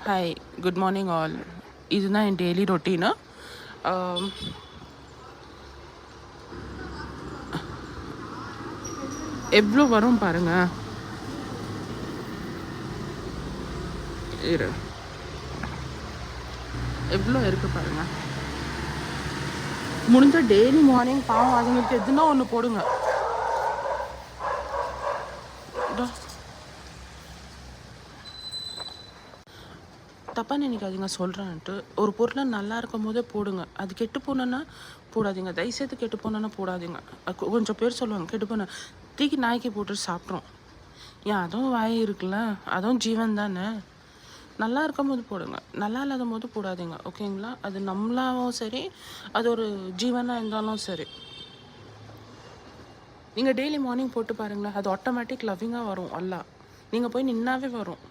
Hi, good morning all. இதுதான் என் daily routine. எவ்வளோ வரும் பாருங்க. இரு, எவ்வளோ இருக்கு பாருங்க. முடிஞ்ச டெய்லி மார்னிங் பாவம் அதுங்களுக்கு எதுனா ஒன்று போடுங்க. இதோ, தப்பாக நினைக்காதீங்க சொல்கிறேன்ட்டு. ஒரு பொருளை நல்லா இருக்கும் போதே போடுங்க. அது கெட்டு போனோன்னா போடாதீங்க. தயவுசெய்து கெட்டு போனோன்னா போடாதீங்க. கொஞ்சம் பேர் சொல்லுவாங்க கெட்டு போன தூக்கி நாய்க்கு போட்டு சாப்பிட்றோம். ஏன் அதுவும் வாய் இருக்குல்ல, அதுவும் ஜீவன் தானே. நல்லா இருக்கும் போது போடுங்க, நல்லா இல்லாத போது போடாதீங்க. ஓகேங்களா? அது நம்மளாவும் சரி, அது ஒரு ஜீவனாக இருந்தாலும் சரி. நீங்கள் டெய்லி மார்னிங் போட்டு பாருங்களேன், அது ஆட்டோமேட்டிக் லவ்விங்காக வரும். அல்லா நீங்கள் போய் நின்னாவே வரும்.